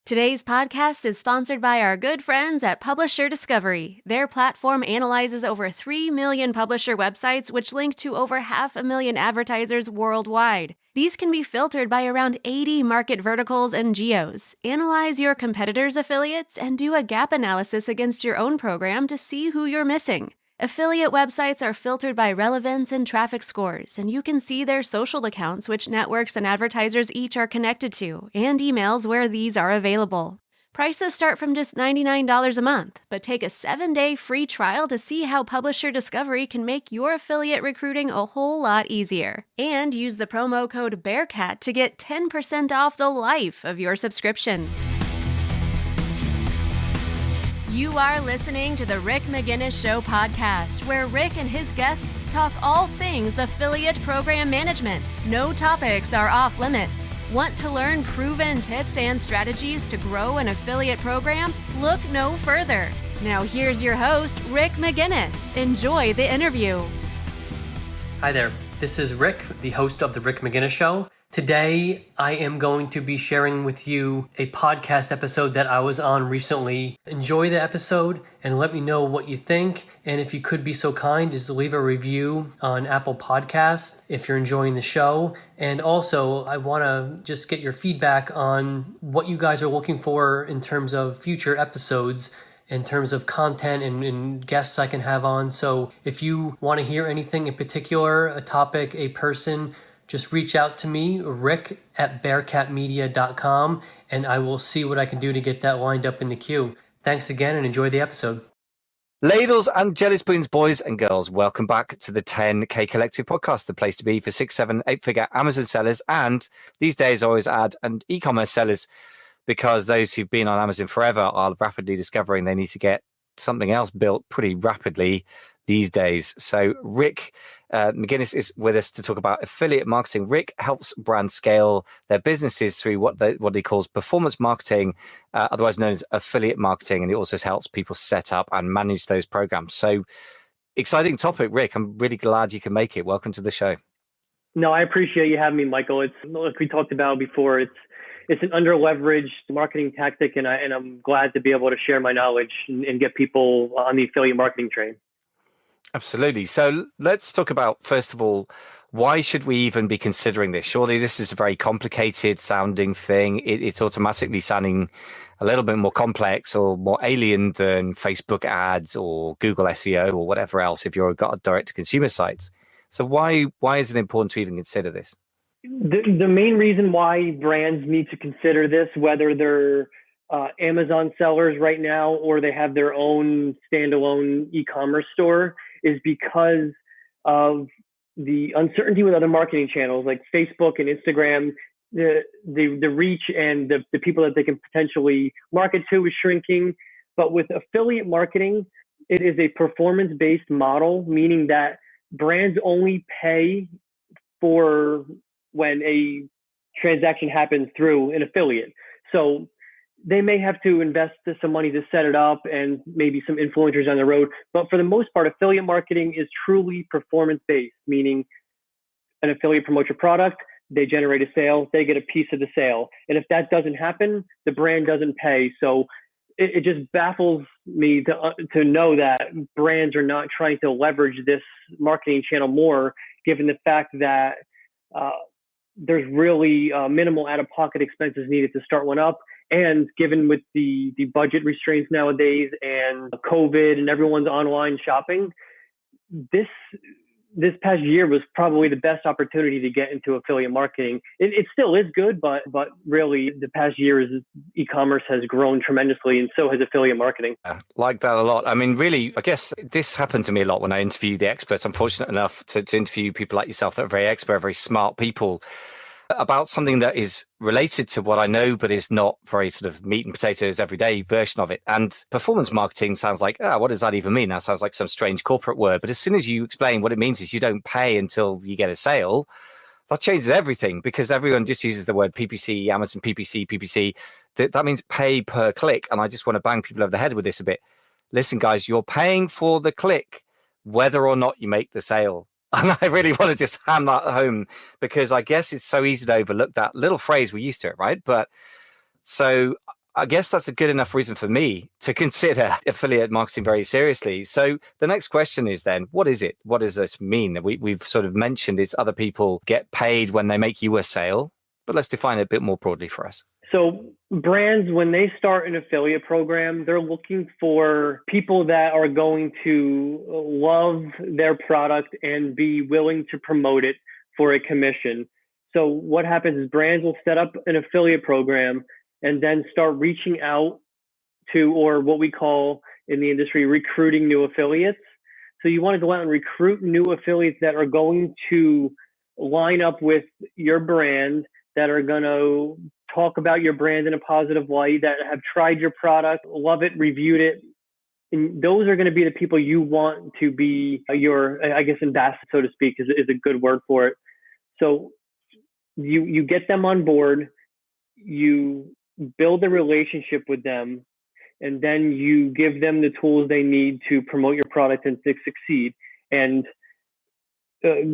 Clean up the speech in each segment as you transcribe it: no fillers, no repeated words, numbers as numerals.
Today's podcast is sponsored by our good friends at Publisher Discovery. Their platform analyzes over 3 million publisher websites, which link to over 500,000 advertisers worldwide. These can be filtered by around 80 market verticals and geos. Analyze your competitors' affiliates and do a gap analysis against your own program to see who you're missing. Affiliate websites are filtered by relevance and traffic scores, and you can see their social accounts, which networks and advertisers each are connected to, and emails where these are available. Prices start from just $99 a month, but take a 7-day free trial to see how Publisher Discovery can make your affiliate recruiting a whole lot easier. And use the promo code BEARCAT to get 10% off the life of your subscription. You are listening to the Rick McGinnis Show podcast, where Rick and his guests talk all things affiliate program management. No topics are off limits. Want to learn proven tips and strategies to grow an affiliate program? Look no further. Now here's your host, Rick McGinnis. Enjoy the interview. Hi there. This is Rick, the host of the Rick McGinnis Show. Today, I am going to be sharing with you a podcast episode that I was on recently. Enjoy the episode and let me know what you think. And if you could be so kind, just leave a review on Apple Podcasts if you're enjoying the show. And also, I want to just get your feedback on what you guys are looking for in terms of future episodes, in terms of content and guests I can have on. So if you want to hear anything in particular, a topic, a person, just reach out to me, rick@bearcatmedia.com, and I will see what I can do to get that lined up in the queue. Thanks again and enjoy the episode. Ladles and jelly spoons, boys and girls, welcome back to the 10K Collective podcast, the place to be for 6, 7, 8-figure Amazon sellers. And these days I always add, and e-commerce sellers, because those who've been on Amazon forever are rapidly discovering they need to get something else built pretty rapidly these days. So Rick McGinnis is with us to talk about affiliate marketing. Rick helps brands scale their businesses through what he calls performance marketing, otherwise known as affiliate marketing, and he also helps people set up and manage those programs. So exciting topic, Rick. I'm really glad you can make it. Welcome to the show. No, I appreciate you having me, Michael. It's like we talked about before. It's an under-leveraged marketing tactic, and I'm glad to be able to share my knowledge and get people on the affiliate marketing train. Absolutely. So let's talk about, first of all, why should we even be considering this? Surely this is a very complicated sounding thing. It's automatically sounding a little bit more complex or more alien than Facebook ads or Google SEO or whatever else if you've got a direct-to-consumer sites. So why is it important to even consider this? The main reason why brands need to consider this, whether they're Amazon sellers right now or they have their own standalone e-commerce store, is because of the uncertainty with other marketing channels like Facebook and Instagram. The reach and the people that they can potentially market to is shrinking. But with affiliate marketing, it is a performance-based model, meaning that brands only pay for when a transaction happens through an affiliate. So they may have to invest some money to set it up and maybe some influencers on the road. But for the most part, affiliate marketing is truly performance-based, meaning an affiliate promotes your product, they generate a sale, they get a piece of the sale. And if that doesn't happen, the brand doesn't pay. So it just baffles me to know that brands are not trying to leverage this marketing channel more, given the fact that there's really minimal out-of-pocket expenses needed to start one up. And given with the budget restraints nowadays and COVID and everyone's online shopping, this past year was probably the best opportunity to get into affiliate marketing. It still is good, but really the past year e-commerce has grown tremendously, and so has affiliate marketing. I like that a lot. I mean, really, I guess this happened to me a lot when I interview the experts. I'm fortunate enough to interview people like yourself that are very expert, very smart people about something that is related to what I know, but is not very sort of meat and potatoes everyday version of it. And performance marketing sounds like, what does that even mean? That sounds like some strange corporate word. But as soon as you explain what it means is you don't pay until you get a sale, that changes everything, because everyone just uses the word PPC, Amazon PPC. That means pay per click. And I just want to bang people over the head with this a bit. Listen, guys, you're paying for the click, whether or not you make the sale. And I really want to just hammer that home, because I guess it's so easy to overlook that little phrase. We're used to it, right? But so I guess that's a good enough reason for me to consider affiliate marketing very seriously. So the next question is then, what is it? What does this mean? We've sort of mentioned it's other people get paid when they make you a sale, but let's define it a bit more broadly for us. So brands, when they start an affiliate program, they're looking for people that are going to love their product and be willing to promote it for a commission. So what happens is brands will set up an affiliate program and then start reaching out to, or what we call in the industry, recruiting new affiliates. So you want to go out and recruit new affiliates that are going to line up with your brand, that are going to talk about your brand in a positive light, that have tried your product, love it, reviewed it. And those are going to be the people you want to be your, I guess, ambassador, so to speak, is a good word for it. So you get them on board, you build a relationship with them, and then you give them the tools they need to promote your product and to succeed. And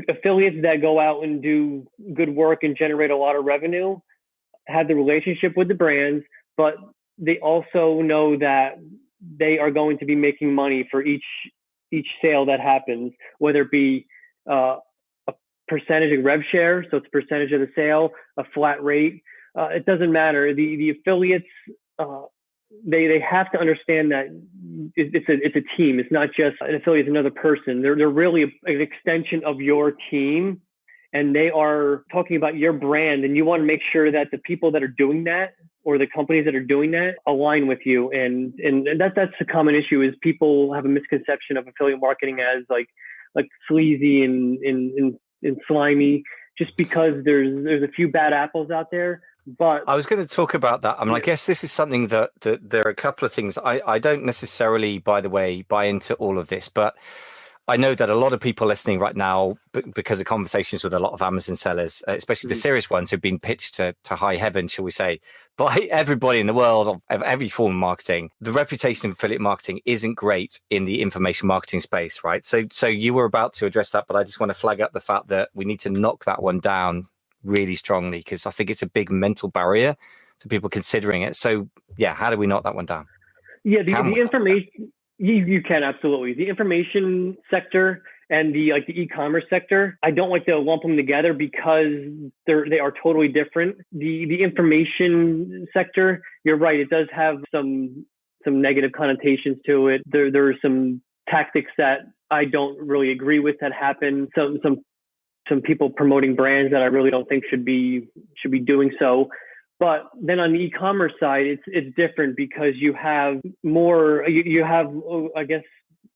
affiliates that go out and do good work and generate a lot of revenue have the relationship with the brands, but they also know that they are going to be making money for each sale that happens, whether it be a percentage of rev share, so it's a percentage of the sale, a flat rate. It doesn't matter. The affiliates, they have to understand that it's a team. It's not just an affiliate, it's another person. They're really an extension of your team, and they are talking about your brand. And you want to make sure that the people that are doing that, or the companies that are doing that, align with you. And that's a common issue, is people have a misconception of affiliate marketing as like sleazy and slimy, just because there's a few bad apples out there. But I was going to talk about that. I mean, I guess this is something that there are a couple of things. I don't necessarily, by the way, buy into all of this, but I know that a lot of people listening right now, because of conversations with a lot of Amazon sellers, especially the serious ones who've been pitched to high heaven, shall we say, by everybody in the world of every form of marketing, the reputation of affiliate marketing isn't great in the information marketing space, right? So you were about to address that, but I just want to flag up the fact that we need to knock that one down really strongly, because I think it's a big mental barrier to people considering it. So yeah, how do we knock that one down? Yeah, the information, you can absolutely. The information sector and the e-commerce sector, I don't like to lump them together because they are totally different. The information sector, you're right, it does have some negative connotations to it. There are some tactics that I don't really agree with that happen. Some people promoting brands that I really don't think should be doing so. But then on the e-commerce side, it's different, because you have more, I guess,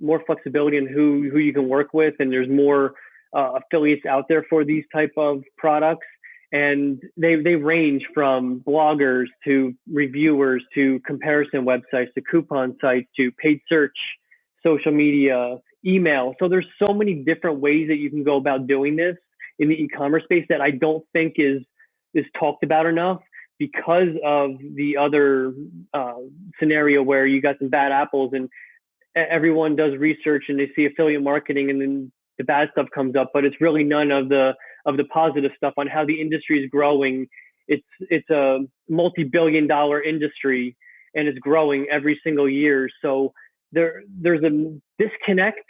more flexibility in who you can work with, and there's more affiliates out there for these type of products, and they range from bloggers to reviewers to comparison websites to coupon sites to paid search, social media, email. So there's so many different ways that you can go about doing this in the e-commerce space that I don't think is talked about enough, because of the other scenario where you got some bad apples and everyone does research and they see affiliate marketing and then the bad stuff comes up, but it's really none of the positive stuff on how the industry is growing. It's a multi-billion-dollar industry, and it's growing every single year. So there's a disconnect,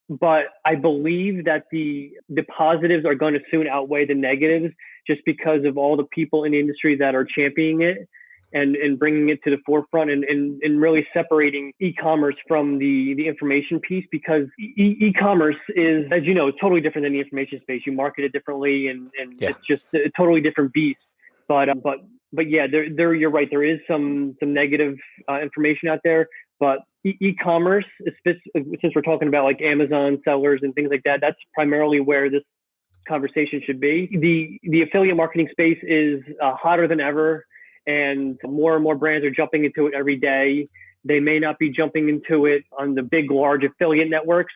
but I believe that the positives are going to soon outweigh the negatives, just because of all the people in the industry that are championing it and bringing it to the forefront and really separating e-commerce from the information piece, because e-commerce is, as you know, totally different than the information space. You market it differently, and it's just a totally different beast. But yeah, there you're right. There is some negative information out there, but e-commerce, since we're talking about like Amazon sellers and things like that, that's primarily where this conversation should be. The affiliate marketing space is hotter than ever, and more brands are jumping into it every day. They may not be jumping into it on the big, large affiliate networks,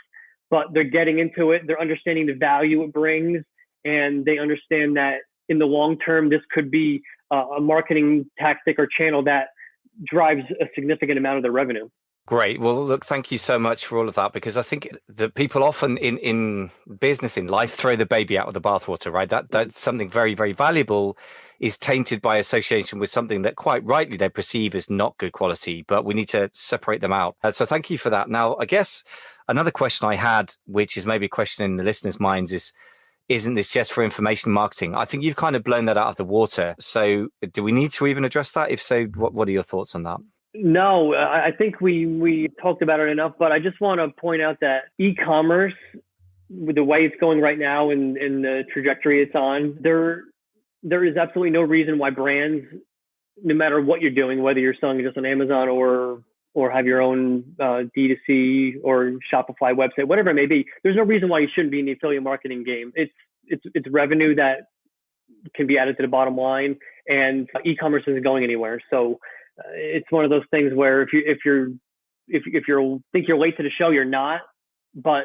but they're getting into it. They're understanding the value it brings, and they understand that in the long term, this could be a marketing tactic or channel that drives a significant amount of their revenue. Great. Well, look, thank you so much for all of that, because I think that people often in business, in life, throw the baby out with the bathwater, right? That's something very, very valuable is tainted by association with something that quite rightly they perceive as not good quality, but we need to separate them out. So thank you for that. Now, I guess another question I had, which is maybe a question in the listeners' minds, is, isn't this just for information marketing? I think you've kind of blown that out of the water. So do we need to even address that? If so, what are your thoughts on that? No, I think we talked about it enough, but I just want to point out that e-commerce, with the way it's going right now and the trajectory it's on, there is absolutely no reason why brands, no matter what you're doing, whether you're selling just on Amazon or have your own D2C or Shopify website, whatever it may be, there's no reason why you shouldn't be in the affiliate marketing game. It's revenue that can be added to the bottom line, and e-commerce isn't going anywhere. So it's one of those things where if you think you're late to the show, you're not, but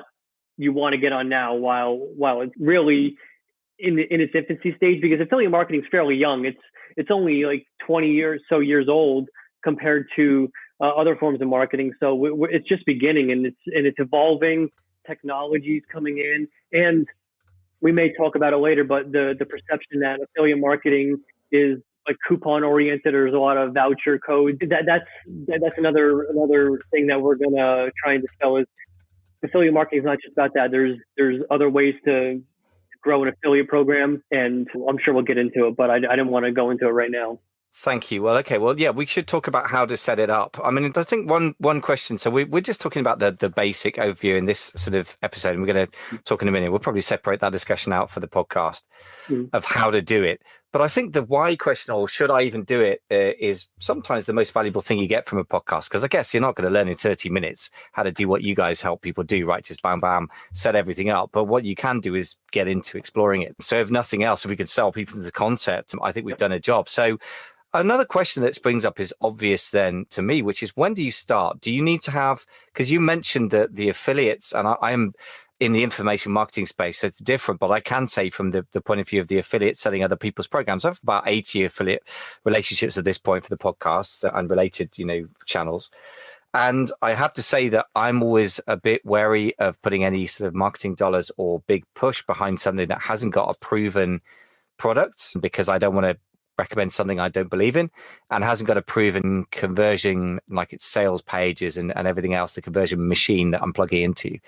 you want to get on now while it's really in its infancy stage, because affiliate marketing is fairly young. It's only like 20 years old compared to other forms of marketing. So it's just beginning, and it's evolving. Technology's coming in, and we may talk about it later, but the perception that affiliate marketing is like coupon oriented, or there's a lot of voucher codes. That's another thing that we're gonna try and dispel, is affiliate marketing is not just about that. There's other ways to grow an affiliate program, and I'm sure we'll get into it, but I didn't want to go into it right now. Thank you. Well, okay. Well, yeah, we should talk about how to set it up. I mean, I think one question. So we're just talking about the basic overview in this sort of episode, and we're going to talk in a minute. We'll probably separate that discussion out for the podcast of how to do it. But I think the why question, or should I even do it, is sometimes the most valuable thing you get from a podcast. Because I guess you're not going to learn in 30 minutes how to do what you guys help people do, right? Just bam, bam, set everything up. But what you can do is get into exploring it. So if nothing else, if we could sell people the concept, I think we've done a job. So another question that springs up is obvious then to me, which is, when do you start? Do you need to have, because you mentioned that the affiliates, and I am in the information marketing space, so it's different, but I can say from the point of view of the affiliates selling other people's programs, I have about 80 affiliate relationships at this point for the podcast and related, channels. And I have to say that I'm always a bit wary of putting any sort of marketing dollars or big push behind something that hasn't got a proven product, because I don't want to recommend something I don't believe in and hasn't got a proven conversion, like its sales pages and everything else, the conversion machine that I'm plugging into.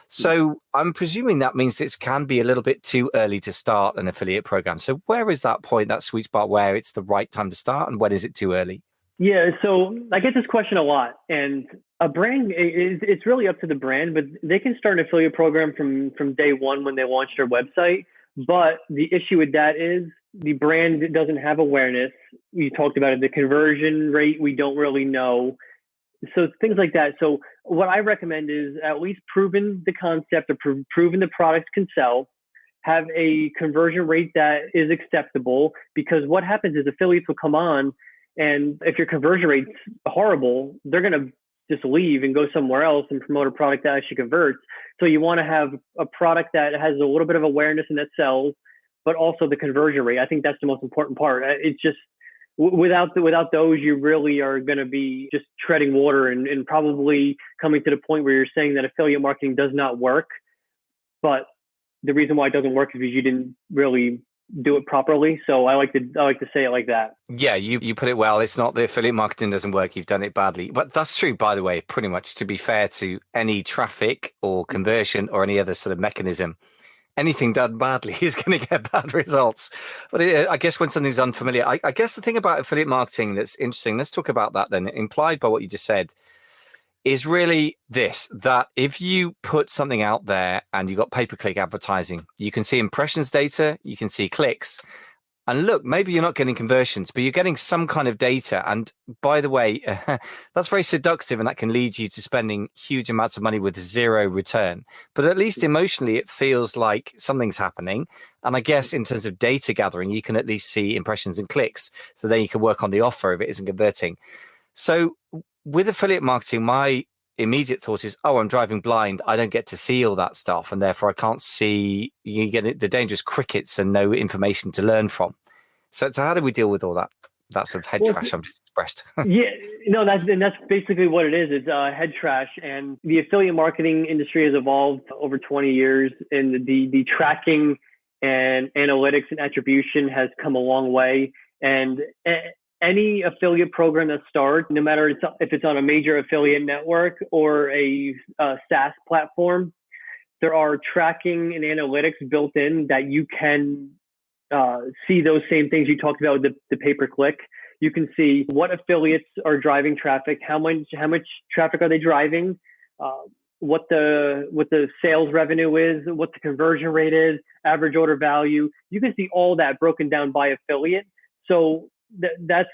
So I'm presuming that means it can be a little bit too early to start an affiliate program. So where is that point, that sweet spot where it's the right time to start, and when is it too early? Yeah, so I get this question a lot, and a brand, it's really up to the brand, but they can start an affiliate program from day one when they launch their website. But the issue with that is the brand doesn't have awareness. You talked about it, the conversion rate, we don't really know. So things like that. So what I recommend is at least proven the concept, or proven the product can sell, have a conversion rate that is acceptable, because what happens is affiliates will come on, and if your conversion rate's horrible, they're going to just leave and go somewhere else and promote a product that actually converts. So you want to have a product that has a little bit of awareness and that sells, but also the conversion rate. I think that's the most important part. It's just without those, you really are going to be just treading water and probably coming to the point where you're saying that affiliate marketing does not work. But the reason why it doesn't work is because you didn't really do it properly. So I like to say it like that. Yeah, you put it well. It's not the affiliate marketing doesn't work, you've done it badly. But that's true, by the way, pretty much, to be fair to any traffic or conversion or any other sort of mechanism. Anything done badly is going to get bad results. But I guess when something's unfamiliar, I guess the thing about affiliate marketing that's interesting, let's talk about that then, implied by what you just said, is really this, that if you put something out there and you got pay-per-click advertising, you can see impressions data, you can see clicks. And look, maybe you're not getting conversions, but you're getting some kind of data. And by the way, that's very seductive, and that can lead you to spending huge amounts of money with zero return. But at least emotionally, it feels like something's happening. And I guess in terms of data gathering, you can at least see impressions and clicks. So then you can work on the offer if it isn't converting. So with affiliate marketing, my immediate thought is, I'm driving blind. I don't get to see all that stuff. And therefore I can't see, you get the dangerous crickets and no information to learn from. So how do we deal with all that? that sort of head Well, trash I've just expressed. yeah, no, that's basically what it is. It's head trash, and the affiliate marketing industry has evolved over 20 years, and the tracking and analytics and attribution has come a long way. And any affiliate program that starts, no matter if it's on a major affiliate network or a SaaS platform, there are tracking and analytics built in that you can see those same things you talked about with the pay-per-click. You can see what affiliates are driving traffic, how much traffic are they driving, what the sales revenue is, what the conversion rate is, average order value. You can see all that broken down by affiliate. So that's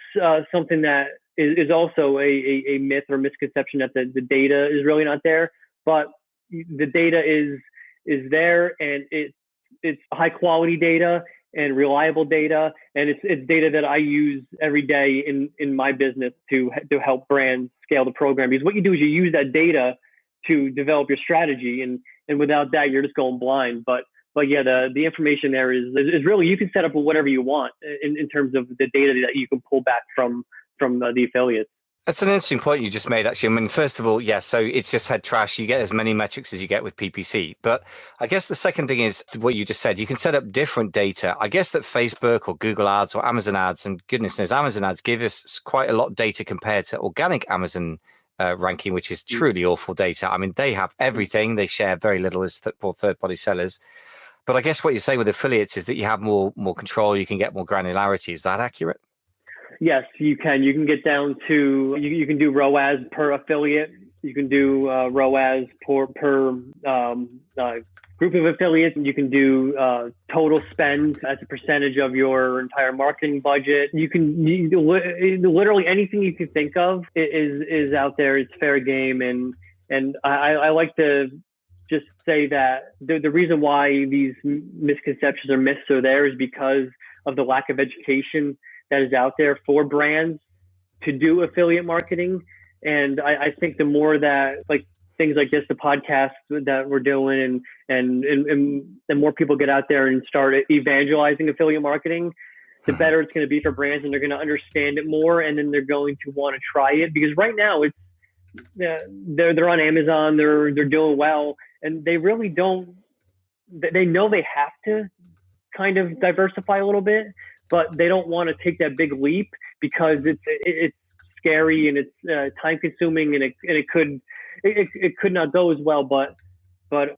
something that is also a myth or misconception, that the data is really not there, but the data is there, and it's high quality data and reliable data, and it's data that I use every day in my business to help brands scale the program. Because what you do is you use that data to develop your strategy, and without that, you're just going blind. But yeah, the information there is really, you can set up whatever you want in terms of the data that you can pull back from the affiliates. That's an interesting point you just made, actually. I mean, first of all, yeah, so it's just head trash. You get as many metrics as you get with PPC. But I guess the second thing is what you just said. You can set up different data. I guess that Facebook or Google ads or Amazon ads, and goodness knows, Amazon ads give us quite a lot of data compared to organic Amazon ranking, which is truly awful data. I mean, they have everything. They share very little as for third-party sellers. But I guess what you're saying with affiliates is that you have more control. You can get more granularity. Is that accurate? Yes, you can. You can get down to, you can do ROAS per affiliate. You can do ROAS per group of affiliates. You can do total spend as a percentage of your entire marketing budget. Literally anything you can think of is out there. It's fair game. And I like to just say that the reason why these misconceptions or myths are there is because of the lack of education that is out there for brands to do affiliate marketing. And I think the more that, like, things like this, the podcast that we're doing, and the more people get out there and start evangelizing affiliate marketing, the better it's going to be for brands, and they're going to understand it more, and then they're going to want to try it. Because right now they're on Amazon, they're doing well, and they really don't. They know they have to kind of diversify a little bit, but they don't want to take that big leap because it's scary, and it's time consuming, and it could not go as well. But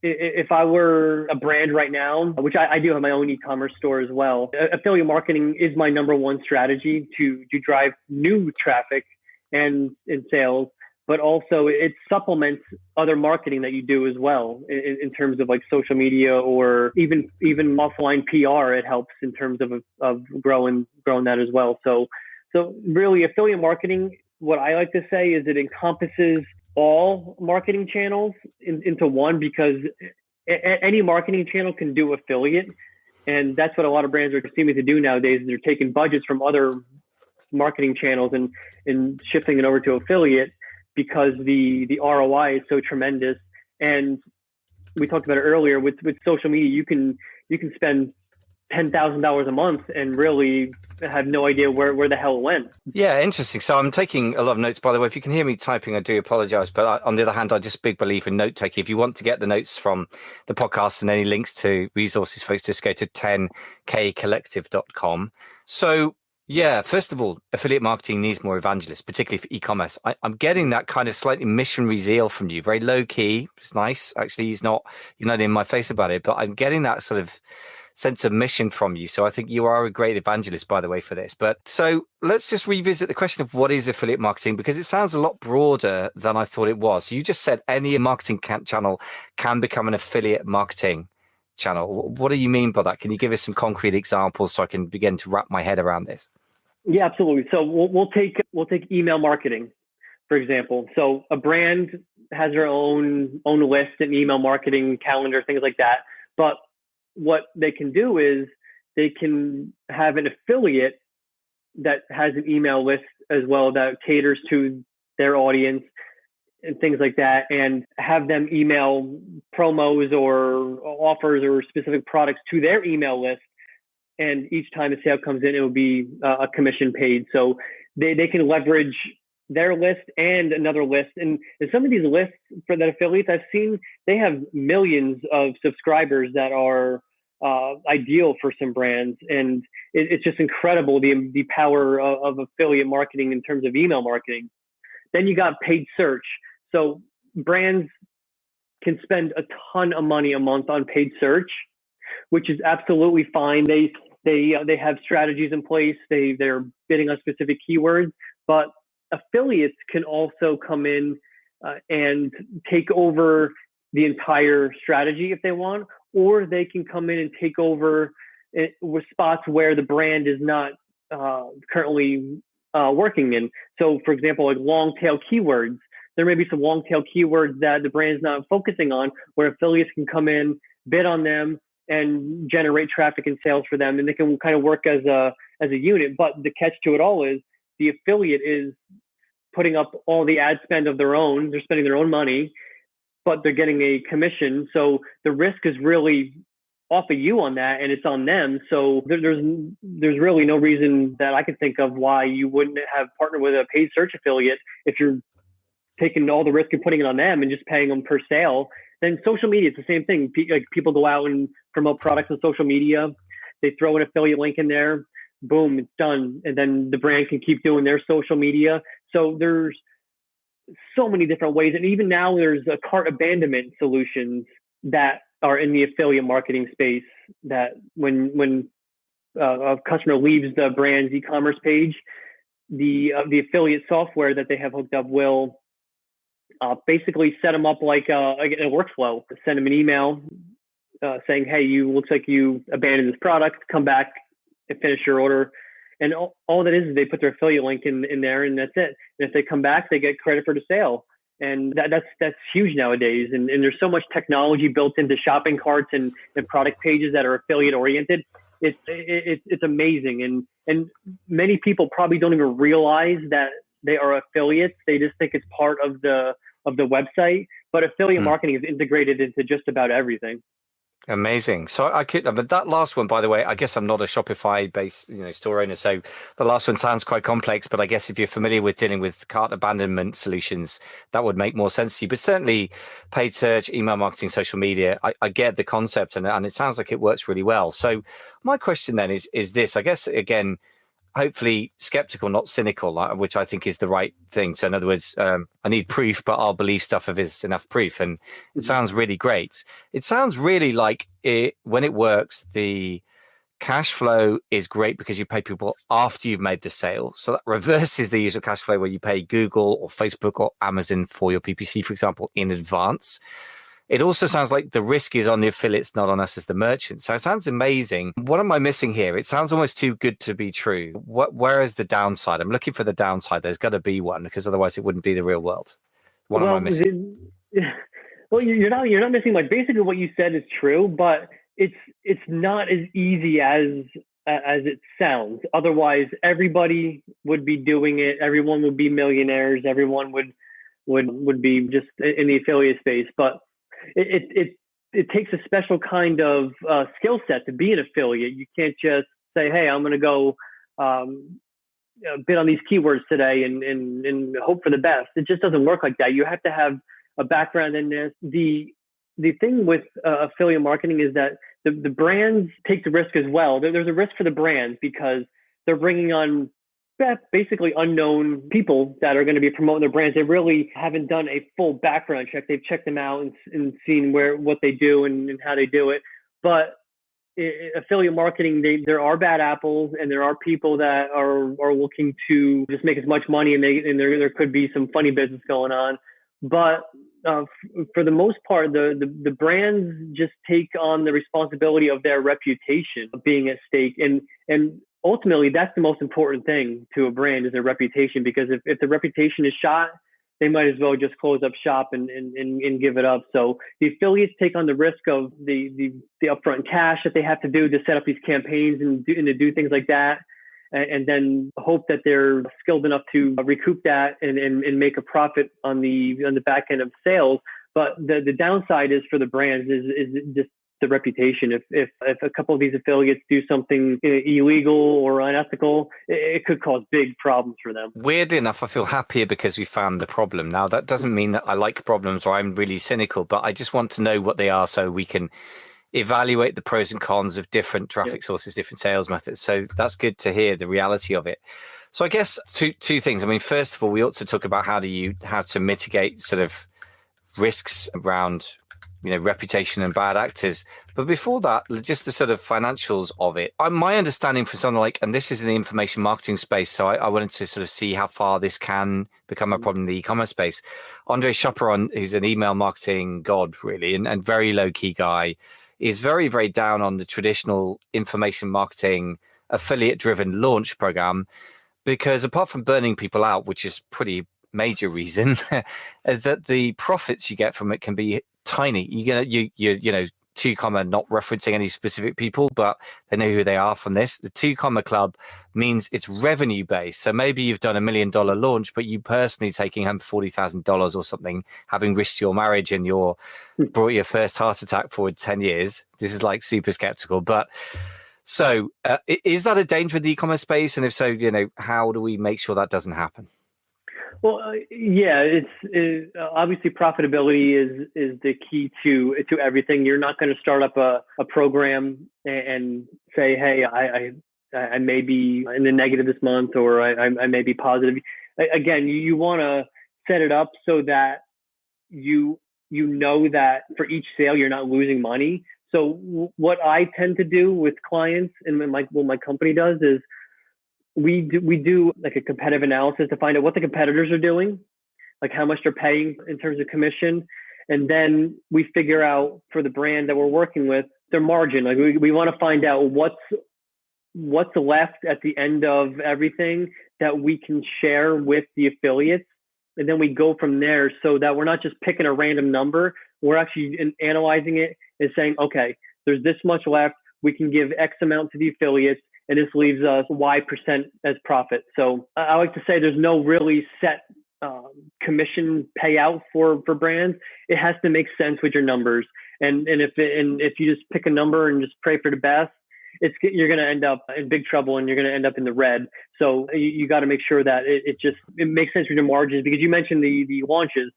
if I were a brand right now, which I do have my own e-commerce store as well, affiliate marketing is my number one strategy to drive new traffic and sales. But also it supplements other marketing that you do as well in terms of like social media, or even offline PR. It helps in terms of growing that as well. So really, affiliate marketing, what I like to say is it encompasses all marketing channels into one, because any marketing channel can do affiliate. And that's what a lot of brands are seeming to do nowadays. They're taking budgets from other marketing channels and shifting it over to affiliate, because the ROI is so tremendous. And we talked about it earlier with social media, you can spend $10,000 a month and really have no idea where the hell it went. Yeah, interesting. So I'm taking a lot of notes, by the way. If you can hear me typing, I do apologize. But on the other hand, I just big believe in note taking. If you want to get the notes from the podcast and any links to resources, folks, just go to 10kcollective.com. So yeah, first of all, affiliate marketing needs more evangelists, particularly for e-commerce. I'm getting that kind of slightly missionary zeal from you, very low key. It's nice. Actually, you're not in my face about it, but I'm getting that sort of sense of mission from you. So I think you are a great evangelist, by the way, for this. But so let's just revisit the question of what is affiliate marketing, because it sounds a lot broader than I thought it was. You just said any marketing channel can become an affiliate marketing channel. What do you mean by that? Can you give us some concrete examples so I can begin to wrap my head around this? Yeah, absolutely. So we'll take email marketing, for example. So a brand has their own list and email marketing calendar, things like that. But what they can do is they can have an affiliate that has an email list as well that caters to their audience and things like that, and have them email promos or offers or specific products to their email list and each time a sale comes in, it will be a commission paid. So they can leverage their list and another list. And some of these lists for that affiliates I've seen, they have millions of subscribers that are ideal for some brands. And it's just incredible, the power of affiliate marketing in terms of email marketing. Then you got paid search. So brands can spend a ton of money a month on paid search, which is absolutely fine. They have strategies in place. They're bidding on specific keywords, but affiliates can also come in and take over the entire strategy if they want, or they can come in and take over with spots where the brand is not currently working in. So for example, like long tail keywords, there may be some long tail keywords that the brand's not focusing on, where affiliates can come in, bid on them, and generate traffic and sales for them. And they can kind of work as a unit. But the catch to it all is the affiliate is putting up all the ad spend of their own. They're spending their own money, but they're getting a commission. So the risk is really off of you on that, and it's on them. So there's really no reason that I can think of why you wouldn't have partnered with a paid search affiliate if you're taking all the risk and putting it on them and just paying them per sale. Then social media, it's the same thing. Like people go out and promote products on social media. They throw an affiliate link in there, boom, it's done. And then the brand can keep doing their social media. So there's so many different ways. And even now there's a cart abandonment solutions that are in the affiliate marketing space, that when a customer leaves the brand's e-commerce page, the affiliate software that they have hooked up will basically set them up like a workflow. Send them an email saying, hey, looks like you abandoned this product, come back and finish your order. And all that is they put their affiliate link in there, and that's it. And if they come back, they get credit for the sale. And that's huge nowadays. And there's so much technology built into shopping carts and product pages that are affiliate oriented. It's amazing. And many people probably don't even realize that they are affiliates. They just think it's part of the website. But affiliate marketing is integrated into just about everything. Amazing. So but that last one, by the way, I guess I'm not a Shopify-based, store owner, so the last one sounds quite complex. But I guess if you're familiar with dealing with cart abandonment solutions, that would make more sense to you. But certainly, paid search, email marketing, social media, I get the concept, and it sounds like it works really well. So my question then is this: I guess again, hopefully skeptical, not cynical, which I think is the right thing. So in other words, I need proof, but I'll believe stuff if there's enough proof. And it sounds really great. It sounds really like when it works, the cash flow is great because you pay people after you've made the sale. So that reverses the usual cash flow where you pay Google or Facebook or Amazon for your PPC, for example, in advance. It also sounds like the risk is on the affiliates, not on us as the merchants. So it sounds amazing. What am I missing here? It sounds almost too good to be true. Where is the downside? I'm looking for the downside. There's got to be one, because otherwise it wouldn't be the real world. What am I missing? Well, you're not missing much. Basically, what you said is true, but it's not as easy as it sounds. Otherwise, everybody would be doing it. Everyone would be millionaires. Everyone would be just in the affiliate space, but it takes a special kind of skill set to be an affiliate. You can't just say, hey, I'm going to go bid on these keywords today and hope for the best. It just doesn't work like that. You have to have a background in this. The thing with affiliate marketing is that the brands take the risk as well. There's a risk for the brands because they're bringing on basically unknown people that are going to be promoting their brands. They really haven't done a full background check. They've checked them out and seen what they do and how they do it. But affiliate marketing, there are bad apples, and there are people that are looking to just make as much money, and there could be some funny business going on. But for the most part, the brands just take on the responsibility of their reputation being at stake, and ultimately, that's the most important thing to a brand, is their reputation. Because if the reputation is shot, they might as well just close up shop and give it up. So the affiliates take on the risk of the upfront cash that they have to do to set up these campaigns and to do things like that, and then hope that they're skilled enough to recoup that and make a profit on the back end of sales. But the downside is for the brands is just the reputation. If a couple of these affiliates do something illegal or unethical, it could cause big problems for them. Weirdly enough, I feel happier because we found the problem. Now, that doesn't mean that I like problems or I'm really cynical, but I just want to know what they are so we can evaluate the pros and cons of different traffic sources, different sales methods. So that's good to hear the reality of it. So I guess two things. I mean, first of all, we ought to talk about how to mitigate sort of risks around, reputation and bad actors. But before that, just the sort of financials of it. My understanding for something like, and this is in the information marketing space, so I wanted to sort of see how far this can become a problem in the e-commerce space. Andre Chaperon, who's an email marketing god, really, and very low-key guy, is very, very down on the traditional information marketing affiliate-driven launch program, because apart from burning people out, which is pretty major reason, is that the profits you get from it can be tiny. You 2Comma, not referencing any specific people, but they know who they are from this. The 2Comma Club means it's revenue based. So maybe you've done $1 million launch, but you personally taking home $40,000 or something, having risked your marriage and brought your first heart attack forward 10 years. This is like super skeptical, but so is that a danger in the e-commerce space? And if so, how do we make sure that doesn't happen? Well, it's obviously profitability is the key to everything. You're not going to start up a program and say, hey, I may be in the negative this month, or I may be positive. Again, you want to set it up so that you know that for each sale you're not losing money. So what I tend to do with clients, and what my company does, is we do like a competitive analysis to find out what the competitors are doing, like how much they're paying in terms of commission. And then we figure out for the brand that we're working with, their margin. Like we want to find out what's left at the end of everything that we can share with the affiliates. And then we go from there, so that we're not just picking a random number. We're actually analyzing it and saying, okay, there's this much left. We can give X amount to the affiliates, and this leaves us Y% as profit. So I like to say there's no really set commission payout for brands. It has to make sense with your numbers. And if you just pick a number and just pray for the best, you're going to end up in big trouble, and you're going to end up in the red. So you got to make sure that it makes sense with your margins, because you mentioned the launches.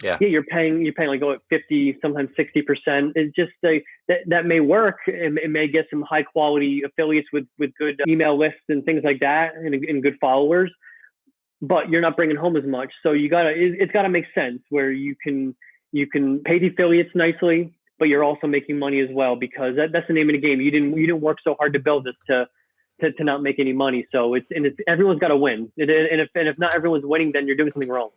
Yeah, you're paying like 50, sometimes 60%. It's just that may work. It may get some high quality affiliates with good email lists and things like that, and good followers. But you're not bringing home as much. So it's got to make sense where you can pay the affiliates nicely, but you're also making money as well, because that's the name of the game. You didn't work so hard to build this to not make any money. So everyone's got to win. And if not everyone's winning, then you're doing something wrong.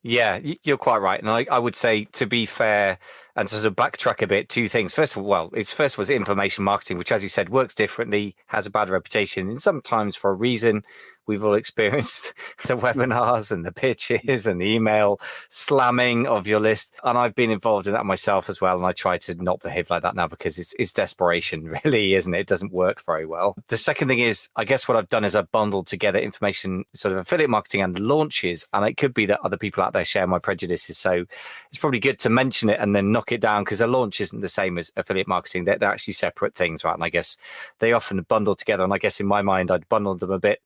Yeah, you're quite right. And I would say, to be fair and to sort of backtrack a bit, two things. First of all, it's information marketing, which, as you said, works differently, has a bad reputation, and sometimes for a reason. We've all experienced the webinars and the pitches and the email slamming of your list. And I've been involved in that myself as well. And I try to not behave like that now, because it's desperation, really, isn't it? It doesn't work very well. The second thing is, I guess what I've done is I've bundled together information, sort of affiliate marketing and launches. And it could be that other people out there share my prejudices. So it's probably good to mention it and then knock it down, because a launch isn't the same as affiliate marketing. They're actually separate things, right? And I guess they often bundle together. And I guess in my mind, I'd bundled them a bit.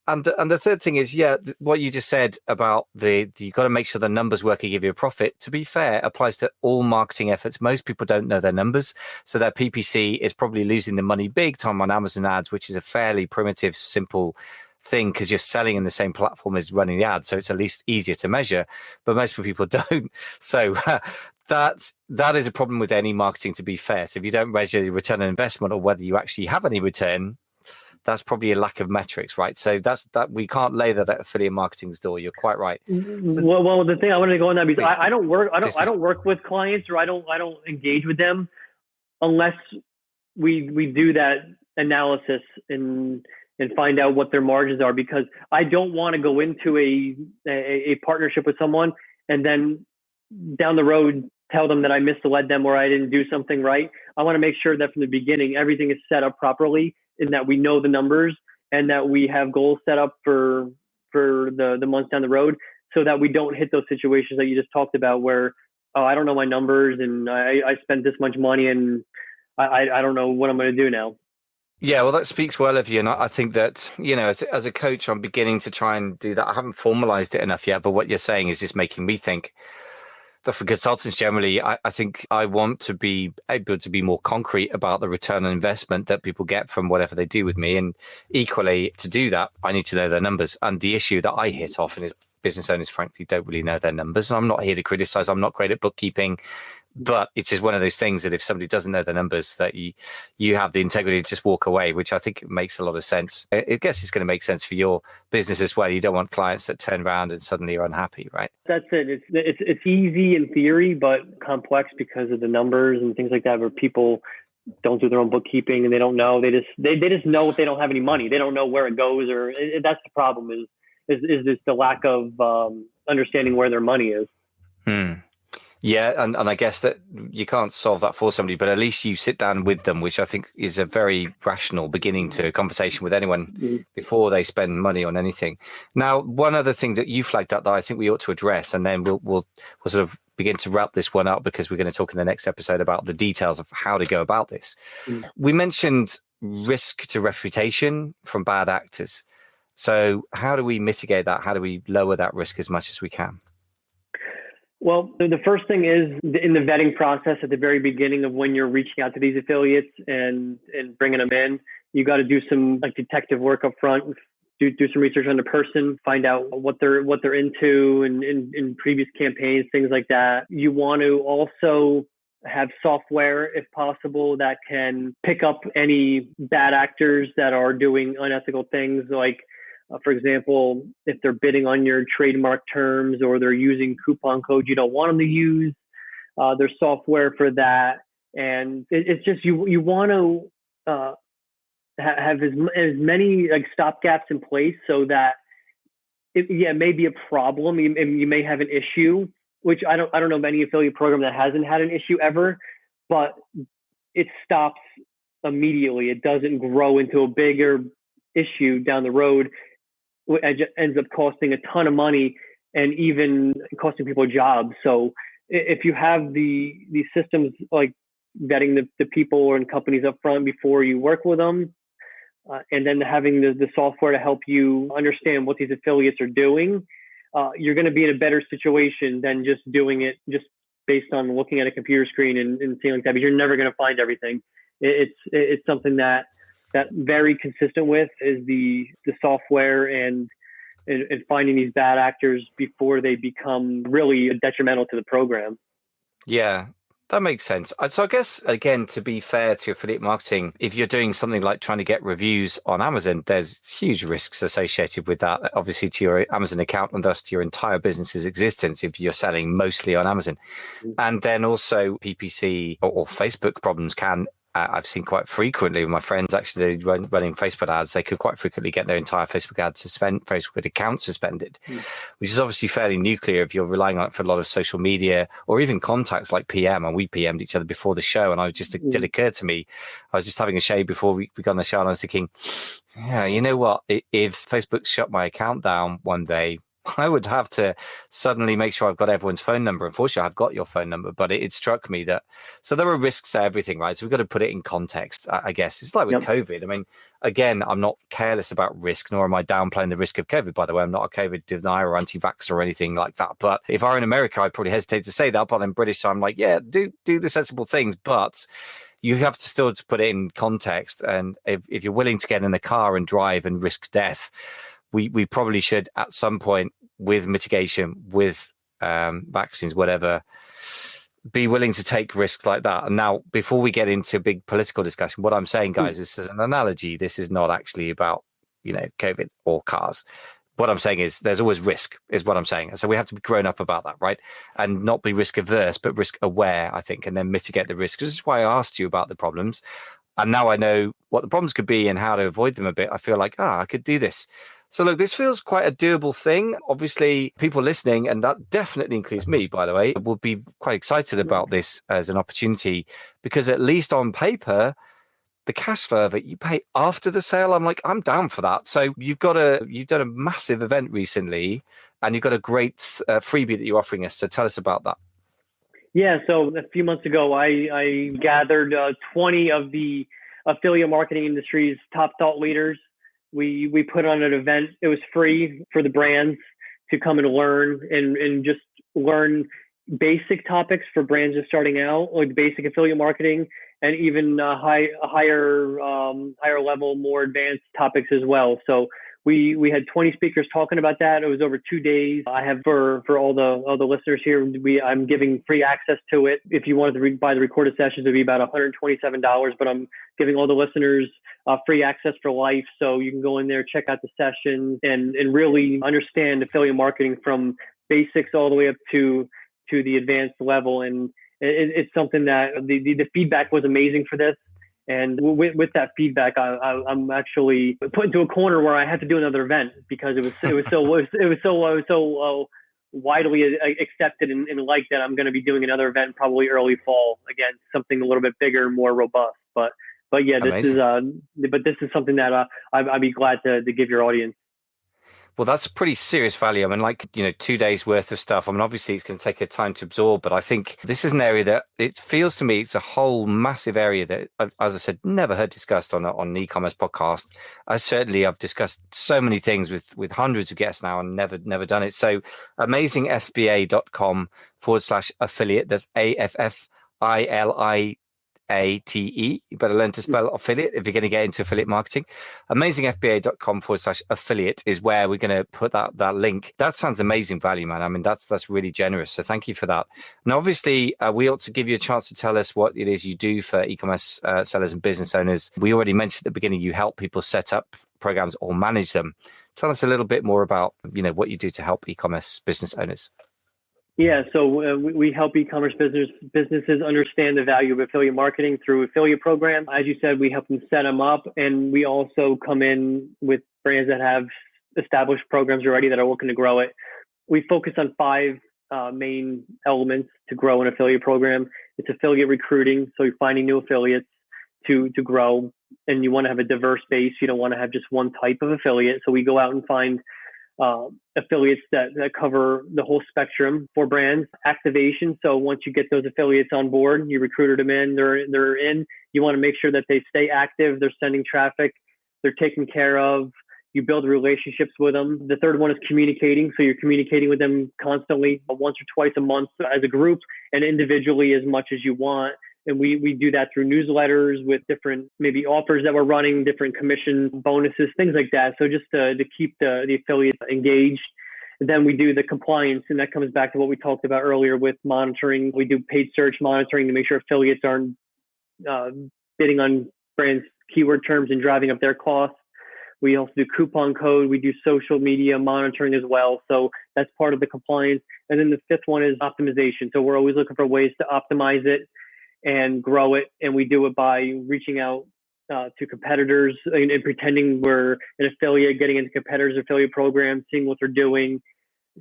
And the third thing is, what you just said about you've got to make sure the numbers work and give you a profit. To be fair, applies to all marketing efforts. Most people don't know their numbers, so their PPC is probably losing the money big time on Amazon ads, which is a fairly primitive, simple thing, because you're selling in the same platform as running the ads, so it's at least easier to measure. But most people don't. So that is a problem with any marketing, to be fair. So if you don't measure the return on investment, or whether you actually have any return, that's probably a lack of metrics, right? So that we can't lay that at affiliate marketing's door. You're quite right. So, well, the thing I wanted to go on that, because I don't work with clients, or I don't engage with them unless we do that analysis and find out what their margins are, because I don't want to go into a partnership with someone and then down the road tell them that I misled them or I didn't do something right. I want to make sure that from the beginning everything is set up properly, and that we know the numbers, and that we have goals set up for the months down the road, so that we don't hit those situations that you just talked about, where oh, I don't know my numbers, and I spent this much money, and I don't know what I'm going to do now. Yeah, well, that speaks well of you. And I think that, as a coach, I'm beginning to try and do that. I haven't formalized it enough yet, but what you're saying is just making me think that for consultants generally, I think I want to be able to be more concrete about the return on investment that people get from whatever they do with me. And equally, to do that, I need to know their numbers. And the issue that I hit often is business owners, frankly, don't really know their numbers. And I'm not here to criticize. I'm not great at bookkeeping. But it's just one of those things that if somebody doesn't know the numbers, that you have the integrity to just walk away, which I think makes a lot of sense. I guess it's going to make sense for your business as well. You don't want clients that turn around and suddenly are unhappy, right? That's it. It's easy in theory, but complex because of the numbers and things like that, where people don't do their own bookkeeping and they don't know. They just know if they don't have any money, they don't know where it goes, or that's the problem. Is this the lack of understanding where their money is? Yeah, and I guess that you can't solve that for somebody, but at least you sit down with them, which I think is a very rational beginning to a conversation with anyone before they spend money on anything. Now, one other thing that you flagged up that I think we ought to address, and then we'll sort of begin to wrap this one up, because we're going to talk in the next episode about the details of how to go about this. We mentioned risk to reputation from bad actors. So how do we mitigate that? How do we lower that risk as much as we can? Well, the first thing is in the vetting process at the very beginning of when you're reaching out to these affiliates and bringing them in, you got to do some detective work up front, do some research on the person, find out what they're into in previous campaigns, things like that. You want to also have software, if possible, that can pick up any bad actors that are doing unethical things, like for example, if they're bidding on your trademark terms or they're using coupon codes you don't want them to use, there's software for that. And it's just you want to have as many stopgaps in place so that it may be a problem. You may have an issue, which I don't know of any affiliate program that hasn't had an issue ever, but it stops immediately. It doesn't grow into a bigger issue down the road. It ends up costing a ton of money and even costing people jobs. So if you have the systems like vetting the people and companies up front before you work with them, and then having the software to help you understand what these affiliates are doing, you're going to be in a better situation than just doing it just based on looking at a computer screen and seeing like that, because you're never going to find everything. It's something that very consistent with is the software and finding these bad actors before they become really detrimental to the program. Yeah, that makes sense. So I guess, again, to be fair to affiliate marketing, if you're doing something like trying to get reviews on Amazon, there's huge risks associated with that, obviously, to your Amazon account and thus to your entire business's existence if you're selling mostly on Amazon. And then also PPC or Facebook problems can I've seen quite frequently with my friends actually running Facebook ads. They could quite frequently get their entire Facebook account suspended, which is obviously fairly nuclear if you're relying on it for a lot of social media or even contacts like PM. And we PM'd each other before the show, and it occurred to me, I was just having a shave before we got on the show, and I was thinking, yeah, you know what? If Facebook shut my account down one day, I would have to suddenly make sure I've got everyone's phone number. Unfortunately, I've got your phone number, but it struck me that, so there are risks to everything, right? So we've got to put it in context, I guess. It's like with COVID. I mean, again, I'm not careless about risk, nor am I downplaying the risk of COVID, by the way. I'm not a COVID denier or anti-vaxxer or anything like that. But if I were in America, I'd probably hesitate to say that, but I'm British, so I'm like, yeah, do the sensible things, but you have to still put it in context. And if you're willing to get in the car and drive and risk death, we probably should at some point, with mitigation, with vaccines, whatever, be willing to take risks like that. And now, before we get into a big political discussion, what I'm saying, guys, this is an analogy. This is not actually about, COVID or cars. What I'm saying is there's always risk, is what I'm saying. And so we have to be grown up about that, right? And not be risk averse, but risk aware, I think, and then mitigate the risks. This is why I asked you about the problems. And now I know what the problems could be and how to avoid them a bit. I feel like, I could do this. So look, this feels quite a doable thing. Obviously, people listening, and that definitely includes me, by the way, would be quite excited about this as an opportunity, because at least on paper, the cash flow of it, you pay after the sale. I'm down for that. So you've done a massive event recently, and you've got a great freebie that you're offering us. So tell us about that. Yeah, so a few months ago, I gathered 20 of the affiliate marketing industry's top thought leaders. We put on an event. It was free for the brands to come and learn and just learn basic topics for brands just starting out, like basic affiliate marketing, and even higher level, more advanced topics as well. So we had 20 speakers talking about that. It was over 2 days. I have for all the listeners here, I'm giving free access to it. If you wanted to buy the recorded sessions, it'd be about $127, but I'm giving all the listeners free access for life. So you can go in there, check out the session, and really understand affiliate marketing from basics all the way up to the advanced level. And it's something that the feedback was amazing for this. And with that feedback, I'm actually put into a corner where I had to do another event because it was so widely accepted and liked that I'm going to be doing another event probably early fall. Again, something a little bit bigger, more robust. But yeah, this is something that I'd be glad to give your audience. Well, that's pretty serious value. I mean, 2 days worth of stuff. I mean, obviously it's going to take a time to absorb, but I think this is an area that it feels to me it's a whole massive area that, as I said, never heard discussed on an e-commerce podcast. I've discussed so many things with hundreds of guests now and never done it. So amazingfba.com/affiliate. That's AFFILIATE. You better learn to spell affiliate if you're going to get into affiliate marketing. amazingfba.com/affiliate is where we're going to put that link. That sounds amazing value, man. I mean, that's really generous. So thank you for that. And obviously, we ought to give you a chance to tell us what it is you do for e-commerce sellers and business owners. We already mentioned at the beginning, you help people set up programs or manage them. Tell us a little bit more about, what you do to help e-commerce business owners. Yeah, so we help e-commerce businesses understand the value of affiliate marketing through affiliate programs. As you said, we help them set them up, and we also come in with brands that have established programs already that are looking to grow it. We focus on 5 main elements to grow an affiliate program. It's affiliate recruiting, so you're finding new affiliates to grow, and you want to have a diverse base. You don't want to have just one type of affiliate. So we go out and find affiliates that cover the whole spectrum for brands. Activation. So once you get those affiliates on board, you recruited them in, they're in. You want to make sure that they stay active, they're sending traffic, they're taken care of. You build relationships with them. The third one is communicating. So you're communicating with them constantly, once or twice a month as a group and individually as much as you want. And we do that through newsletters with different maybe offers that we're running, different commission bonuses, things like that. So just to keep the affiliates engaged. And then we do the compliance, and that comes back to what we talked about earlier with monitoring. We do paid search monitoring to make sure affiliates aren't bidding on brands' keyword terms and driving up their costs. We also do coupon code. We do social media monitoring as well. So that's part of the compliance. And then the 5th one is optimization. So we're always looking for ways to optimize it and grow it. And we do it by reaching out to competitors and pretending we're an affiliate, getting into competitors' affiliate programs, seeing what they're doing,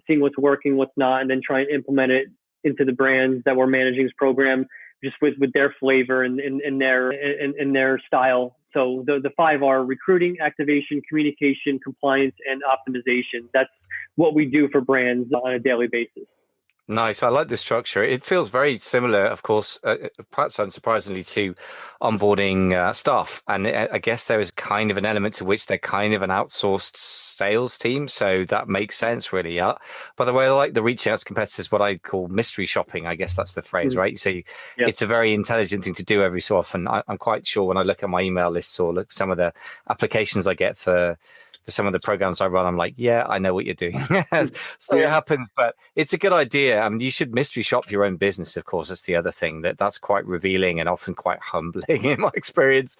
seeing what's working, what's not, and then try and implement it into the brands that we're managing this program just with their flavor and their style. So the 5 are recruiting, activation, communication, compliance, and optimization. That's what we do for brands on a daily basis. Nice. I like the structure. It feels very similar, of course, perhaps unsurprisingly, to onboarding staff. And I guess there is kind of an element to which they're kind of an outsourced sales team. So that makes sense, really. By the way, I like the reaching out to competitors, what I call mystery shopping. I guess that's the phrase, right? So It's a very intelligent thing to do every so often. I'm quite sure when I look at my email lists or look at some of the applications I get for some of the programs I run, I'm like, yeah, I know what you're doing. So it happens, but it's a good idea. I mean, you should mystery shop your own business, of course. That's the other thing that's quite revealing and often quite humbling in my experience,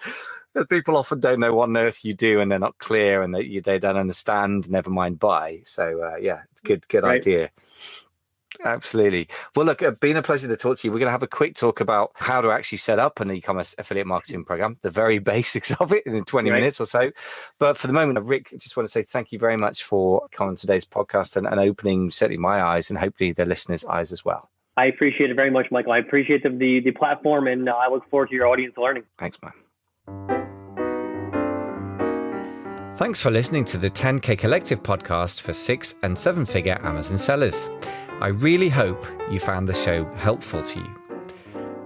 because people often don't know what on earth you do and they're not clear and they don't understand, never mind buy. So it's good idea. Absolutely. Well, look, it's been a pleasure to talk to you. We're going to have a quick talk about how to actually set up an e-commerce affiliate marketing program, the very basics of it in 20 minutes or so. But for the moment, Rick, I just want to say thank you very much for coming on today's podcast and opening certainly my eyes and hopefully the listeners' eyes as well. I appreciate it very much, Michael. I appreciate the platform, and I look forward to your audience learning. Thanks, man. Thanks for listening to the 10K Collective podcast for 6- and 7-figure Amazon sellers. I really hope you found the show helpful to you.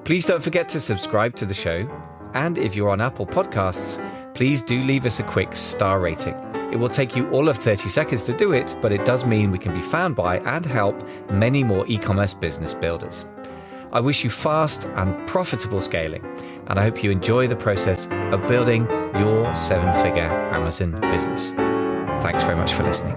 Please don't forget to subscribe to the show. And if you're on Apple Podcasts, please do leave us a quick star rating. It will take you all of 30 seconds to do it, but it does mean we can be found by and help many more e-commerce business builders. I wish you fast and profitable scaling, and I hope you enjoy the process of building your 7-figure Amazon business. Thanks very much for listening.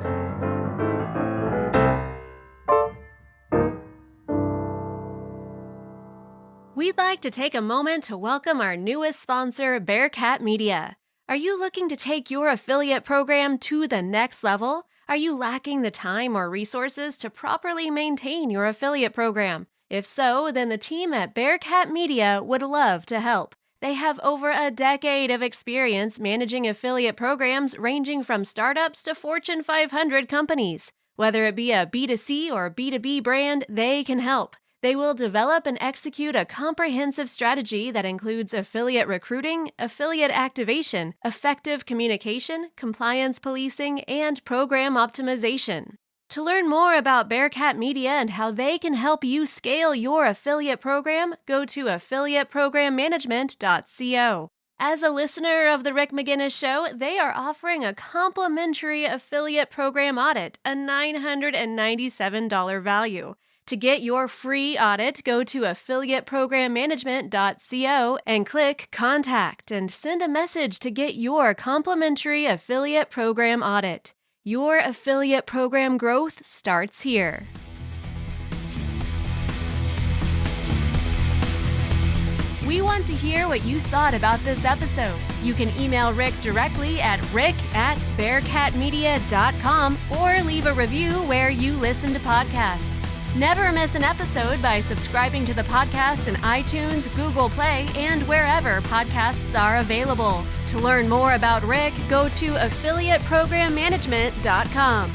We'd like to take a moment to welcome our newest sponsor, Bearcat Media. Are you looking to take your affiliate program to the next level? Are you lacking the time or resources to properly maintain your affiliate program? If so, then the team at Bearcat Media would love to help. They have over a decade of experience managing affiliate programs ranging from startups to Fortune 500 companies. Whether it be a B2C or B2B brand, they can help. They will develop and execute a comprehensive strategy that includes affiliate recruiting, affiliate activation, effective communication, compliance policing, and program optimization. To learn more about Bearcat Media and how they can help you scale your affiliate program, go to affiliateprogrammanagement.co. As a listener of The Rick McGinnis Show, they are offering a complimentary affiliate program audit, a $997 value. To get your free audit, go to affiliateprogrammanagement.co and click Contact and send a message to get your complimentary affiliate program audit. Your affiliate program growth starts here. We want to hear what you thought about this episode. You can email Rick directly at rick@bearcatmedia.com or leave a review where you listen to podcasts. Never miss an episode by subscribing to the podcast in iTunes, Google Play, and wherever podcasts are available. To learn more about Rick, go to affiliateprogrammanagement.com.